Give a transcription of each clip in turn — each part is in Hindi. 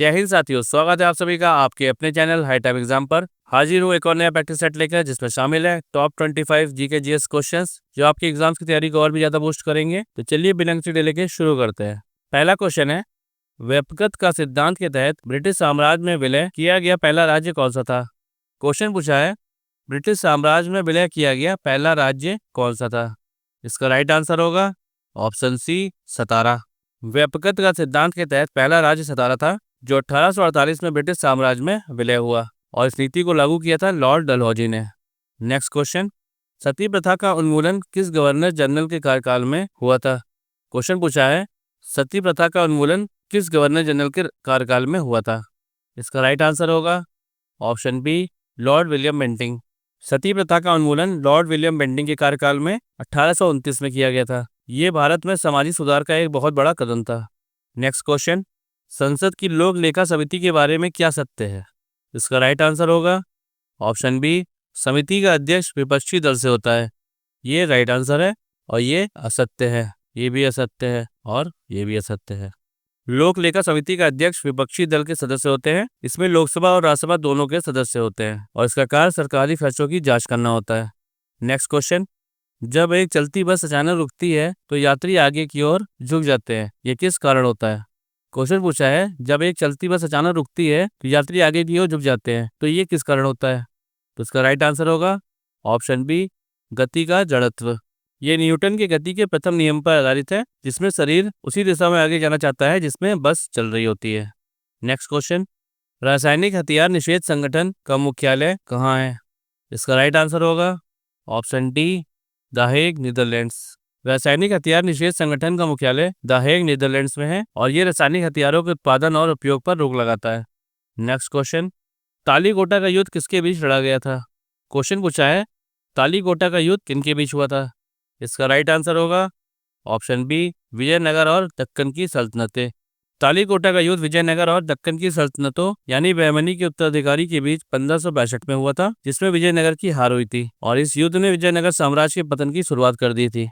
जय हिंद साथियों, स्वागत है आप सभी का आपके अपने चैनल हाई टाइप एग्जाम पर। हाजिर हूँ एक और नया प्रैक्टिस सेट लेकर, जिसमें शामिल है टॉप 25 जीके जीएस क्वेश्चंस जो आपकी एग्जाम्स की तैयारी को और भी ज्यादा बूस्ट करेंगे। तो चलिए बिना किसी डिले के शुरू करते हैं। पहला क्वेश्चन है, व्यपगत का सिद्धांत के तहत ब्रिटिश साम्राज्य में विलय किया गया पहला राज्य कौन सा था। क्वेश्चन पूछा है, ब्रिटिश साम्राज्य में विलय किया गया पहला राज्य कौन सा था। इसका राइट आंसर होगा ऑप्शन सी, सतारा। व्यपगत का सिद्धांत के तहत पहला राज्य सतारा था, जो 1848 में ब्रिटिश साम्राज्य में विलय हुआ, और इस नीति को लागू किया था लॉर्ड डलहौजी ने। नेक्स्ट क्वेश्चन, सती प्रथा का उन्मूलन किस गवर्नर जनरल के कार्यकाल में हुआ था। क्वेश्चन पूछा है, सती प्रथा का उन्मूलन किस गवर्नर जनरल के कार्यकाल में हुआ था। इसका राइट आंसर होगा option B, Lord William Bentinck. Sati प्रथा का उन्मूलन लॉर्ड विलियम बेंटिंग के कार्यकाल में 1829 में किया गया था। ये भारत में सामाजिक सुधार का एक बहुत बड़ा कदम था। नेक्स्ट क्वेश्चन, संसद की लोक लेखा समिति के बारे में क्या सत्य है। इसका राइट आंसर होगा ऑप्शन बी, समिति का अध्यक्ष विपक्षी दल से होता है। ये राइट आंसर है, और ये असत्य है। ये भी असत्य है और ये भी असत्य है। लोक लेखा समिति का अध्यक्ष विपक्षी दल के सदस्य होते हैं। इसमें लोकसभा और राज्यसभा दोनों के सदस्य होते हैं, और इसका कार्य सरकारी खर्चों की जांच करना होता है। नेक्स्ट क्वेश्चन, जब एक चलती बस अचानक रुकती है तो यात्री आगे की ओर झुक जाते हैं, ये किस कारण होता है। क्वेश्चन पूछा है, जब एक चलती बस अचानक रुकती है तो यात्री आगे की ओर झुक जाते हैं, तो ये किस कारण होता है। तो इसका राइट आंसर होगा ऑप्शन बी, गति का जड़त्व। ये न्यूटन के गति के प्रथम नियम पर आधारित है, जिसमें शरीर उसी दिशा में आगे जाना चाहता है जिसमें बस चल रही होती है। नेक्स्ट क्वेश्चन, रासायनिक हथियार निषेध संगठन का मुख्यालय कहाँ है। इसका राइट आंसर होगा option D, the Hague, Netherlands. रासायनिक हथियार निषेध संगठन का मुख्यालय द हेग, नीदरलैंड्स में है, और ये रासायनिक हथियारों के उत्पादन और उपयोग पर रोक लगाता है। नेक्स्ट क्वेश्चन, तालीकोटा का युद्ध किसके बीच लड़ा गया था। क्वेश्चन पूछा है, तालीकोटा का युद्ध किनके बीच हुआ था। इसका राइट आंसर होगा ऑप्शन बी, विजयनगर और दक्कन की सल्तनतें। तालीकोटा का युद्ध विजयनगर और दक्कन की सल्तनतों यानी बहमनी के उत्तराधिकारी के बीच 1562 में हुआ था, जिसमें विजयनगर की हार हुई थी, और इस युद्ध ने विजयनगर साम्राज्य के पतन की शुरुआत कर दी थी।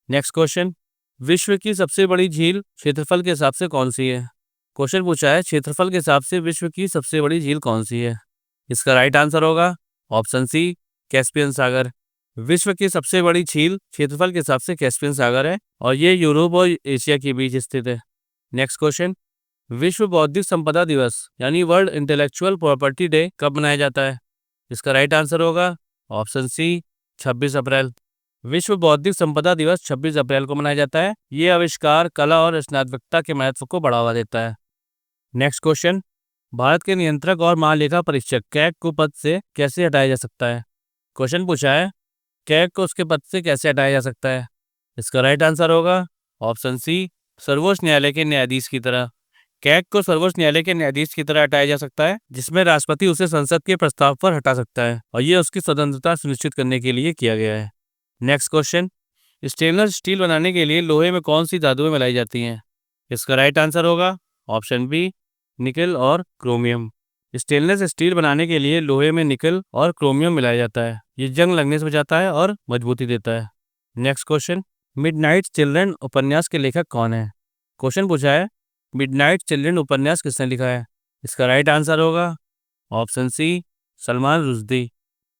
नेक्स्ट क्वेश्चन, विश्व की सबसे बड़ी झील क्षेत्रफल के हिसाब से कौन सी है। क्वेश्चन पूछा है, क्षेत्रफल के हिसाब से विश्व की सबसे बड़ी झील कौन सी है। इसका राइट आंसर होगा ऑप्शन सी, कैस्पियन सागर। विश्व की सबसे बड़ी झील क्षेत्रफल के हिसाब से कैस्पियन सागर है, और ये यूरोप और एशिया के बीच स्थित है। नेक्स्ट क्वेश्चन, विश्व बौद्धिक संपदा दिवस यानी वर्ल्ड इंटेलेक्चुअल प्रॉपर्टी डे कब मनाया जाता है। इसका राइट आंसर होगा ऑप्शन सी, 26 अप्रैल। विश्व बौद्धिक संपदा दिवस 26 अप्रैल को मनाया जाता है। ये आविष्कार, कला और रचनात्मकता के महत्व को बढ़ावा देता है। नेक्स्ट क्वेश्चन, भारत के नियंत्रक और महालेखा परीक्षक कैग को पद से कैसे हटाया जा सकता है। क्वेश्चन पूछा है, कैग को उसके पद से कैसे हटाया जा सकता है। इसका राइट आंसर होगा ऑप्शन सी, सर्वोच्च न्यायालय के न्यायाधीश की तरह। कैग को सर्वोच्च न्यायालय के न्यायाधीश की तरह हटाया जा सकता है, जिसमें राष्ट्रपति उसे संसद के प्रस्ताव पर हटा सकता है, और ये उसकी स्वतंत्रता सुनिश्चित करने के लिए किया गया है। नेक्स्ट क्वेश्चन, स्टेनलेस स्टील बनाने के लिए लोहे में कौन सी धातुएं मिलाई जाती हैं। इसका राइट आंसर होगा ऑप्शन बी, निकल और क्रोमियम। स्टेनलेस स्टील बनाने के लिए लोहे में निकल और क्रोमियम मिलाया जाता है। ये जंग लगने से बचाता है और मजबूती देता है। नेक्स्ट क्वेश्चन, मिडनाइट चिल्ड्रन उपन्यास के लेखक कौन है। क्वेश्चन पूछा है, मिडनाइट चिल्ड्रन उपन्यास किसने लिखा है। इसका राइट आंसर होगा option C, Salman Rushdie.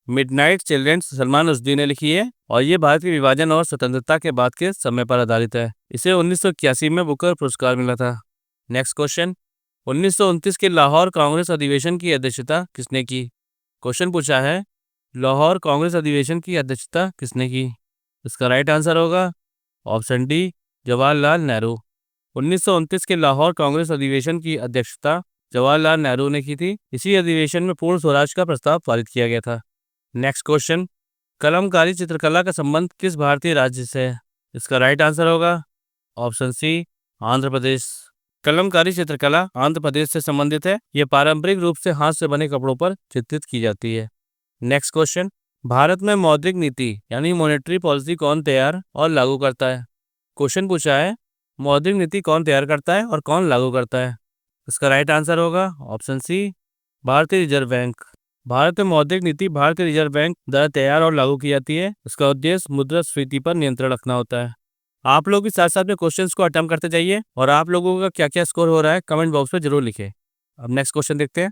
Midnight Children Salman Rushdie ने लिखी है, और ये भारत के विभाजन और स्वतंत्रता के बाद के समय पर आधारित है। इसे 1981 में बुकर पुरस्कार मिला था। नेक्स्ट क्वेश्चन, 1929 के लाहौर कांग्रेस अधिवेशन की अध्यक्षता किसने की। क्वेश्चन पूछा है, लाहौर कांग्रेस अधिवेशन की अध्यक्षता किसने की। इसका राइट आंसर होगा ऑप्शन डी, जवाहरलाल नेहरू। 1929 के लाहौर कांग्रेस अधिवेशन की अध्यक्षता जवाहरलाल नेहरू ने की थी। इसी अधिवेशन में पूर्ण स्वराज का प्रस्ताव पारित किया गया था। नेक्स्ट क्वेश्चन, कलमकारी चित्रकला का संबंध किस भारतीय राज्य से है। इसका राइट आंसर होगा ऑप्शन सी, आंध्र प्रदेश। कलमकारी चित्रकला आंध्र प्रदेश से संबंधित है। यह पारंपरिक रूप से हाथ से बने कपड़ों पर चित्रित की जाती है। नेक्स्ट क्वेश्चन, भारत में मौद्रिक नीति यानी मॉनेटरी पॉलिसी कौन तैयार और लागू करता है। क्वेश्चन पूछा है, मौद्रिक नीति कौन तैयार करता है और कौन लागू करता है। इसका राइट आंसर होगा ऑप्शन सी, भारतीय रिजर्व बैंक। भारत में मौद्रिक नीति भारतीय रिजर्व बैंक द्वारा तैयार और लागू की जाती है। इसका उद्देश्य मुद्रास्फीति पर नियंत्रण रखना होता है। आप लोग भी साथ साथ में क्वेश्चंस को अटेम्प्ट करते जाइए, और आप लोगों का क्या क्या स्कोर हो रहा है कमेंट बॉक्स में जरूर लिखें। अब नेक्स्ट क्वेश्चन देखते हैं।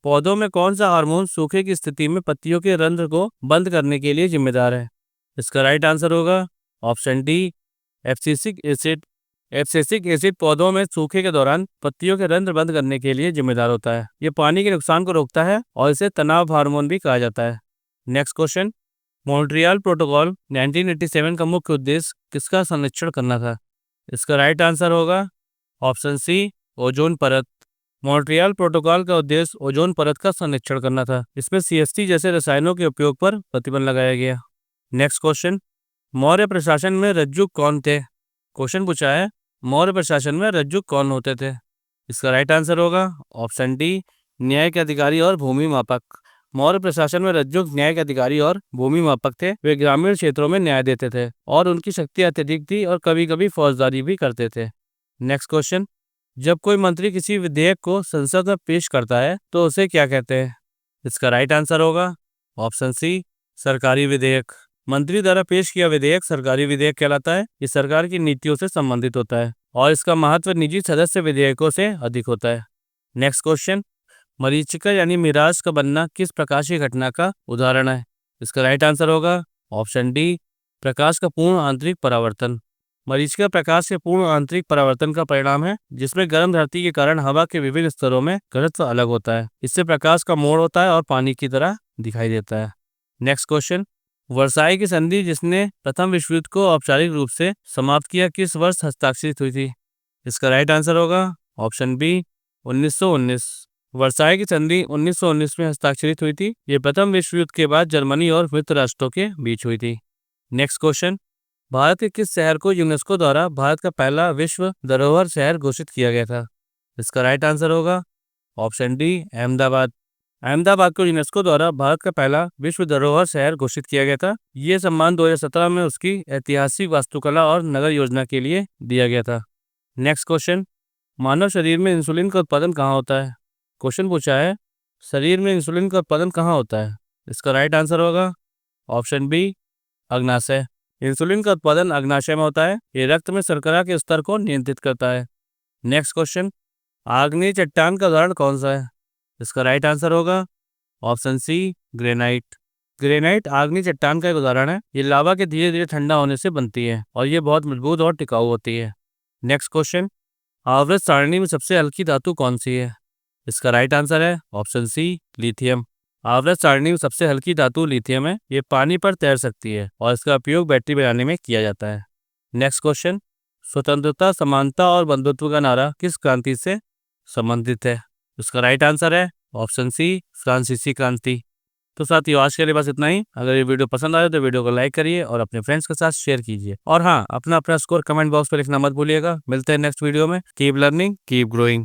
पौधों में कौन सा हार्मोन सूखे की स्थिति में पत्तियों के रंध्र को बंद करने के लिए जिम्मेदार है? इसका राइट आंसर होगा option D, abscisic acid. Abscisic acid पौधों में सूखे के दौरान पत्तियों के रंध्र बंद करने के लिए जिम्मेदार होता है। ये पानी के नुकसान को रोकता है और इसे तनाव हार्मोन भी कहा जाता है। Next question. मॉन्ट्रियल प्रोटोकॉल 1987 का मुख्य उद्देश्य किसका संरक्षण करना था? इसका राइट आंसर होगा ऑप्शन सी, ओजोन परत। मॉन्ट्रियल प्रोटोकॉल का उद्देश्य ओजोन परत का संरक्षण करना था। इसमें CFC जैसे रसायनों के उपयोग पर प्रतिबंध लगाया गया। Next question. मौर्य प्रशासन में रज्जुक कौन थे? क्वेश्चन पूछा है मौर्य प्रशासन में रज्जुक कौन होते थे? इसका राइट आंसर होगा ऑप्शन डी, न्याय के अधिकारी और भूमि मापक। मौर्य प्रशासन में रज्जुक न्याय के अधिकारी और भूमि मापक थे। वे ग्रामीण क्षेत्रों में न्याय देते थे और उनकी शक्ति अत्यधिक थी और कभी कभी फौजदारी भी करते थे। Next question. जब कोई मंत्री किसी विधेयक को संसद में पेश करता है तो उसे क्या कहते हैं? इसका राइट आंसर होगा ऑप्शन सी, सरकारी विधेयक। मंत्री द्वारा पेश किया विधेयक सरकारी विधेयक कहलाता है। ये सरकार की नीतियों से संबंधित होता है और इसका महत्व निजी सदस्य विधेयकों से अधिक होता है। Next question. मरीचिका यानी मिराज का बनना किस प्रकाशीय घटना का उदाहरण है? इसका राइट आंसर होगा ऑप्शन डी, प्रकाश का पूर्ण आंतरिक परावर्तन। मरीचिका प्रकाश के पूर्ण आंतरिक परावर्तन का परिणाम है, जिसमें गर्म धरती के कारण हवा के विभिन्न स्तरों में घनत्व अलग होता है। इससे प्रकाश का मोड़ होता है और पानी की तरह दिखाई देता है। Next question. वर्साई की संधि जिसने प्रथम विश्व युद्ध को औपचारिक रूप से समाप्त किया किस वर्ष हस्ताक्षरित हुई थी? इसका राइट आंसर होगा ऑप्शन बी, 1919। वर्साई की संधि 1919 में हस्ताक्षरित हुई थी। ये प्रथम विश्व युद्ध के बाद जर्मनी और मित्र राष्ट्रों के बीच हुई थी। Next question. भारत के किस शहर को यूनेस्को द्वारा भारत का पहला विश्व धरोहर शहर घोषित किया गया था? इसका राइट आंसर होगा ऑप्शन डी, अहमदाबाद। अहमदाबाद को यूनेस्को द्वारा भारत का पहला विश्व धरोहर शहर घोषित किया गया था। ये सम्मान 2017 में उसकी ऐतिहासिक वास्तुकला और नगर योजना के लिए दिया गया था। Next question. मानव शरीर में इंसुलिन का उत्पादन कहाँ होता है? क्वेश्चन पूछा है शरीर में इंसुलिन का उत्पादन कहाँ होता है? इसका राइट आंसर होगा ऑप्शन बी, अग्नाशय। इंसुलिन का उत्पादन अग्नाशय में होता है। ये रक्त में शर्करा के स्तर को नियंत्रित करता है। Next question. आग्नेय चट्टान का उदाहरण कौन सा है? इसका राइट आंसर होगा ऑप्शन सी, ग्रेनाइट। ग्रेनाइट आग्नेय चट्टान का एक उदाहरण है। ये लावा के धीरे धीरे ठंडा होने से बनती है और ये बहुत मजबूत और टिकाऊ होती है। Next question. आवर्त सारणी में सबसे हल्की धातु कौन सी है? इसका राइट आंसर है ऑप्शन सी, लिथियम। आवर्त सारणी में सबसे हल्की धातु लिथियम है। ये पानी पर तैर सकती है और इसका उपयोग बैटरी बनाने में किया जाता है। Next question. स्वतंत्रता, समानता और बंधुत्व का नारा किस क्रांति से संबंधित है? इसका राइट आंसर है ऑप्शन सी, फ्रांसीसी क्रांति। तो साथियों, आज के लिए बस इतना ही। अगर ये वीडियो पसंद आए तो वीडियो को लाइक करिए और अपने फ्रेंड्स के साथ शेयर कीजिए। और हाँ, अपना स्कोर कमेंट बॉक्स में लिखना मत भूलिएगा। मिलते हैं नेक्स्ट वीडियो में। Keep learning, keep growing.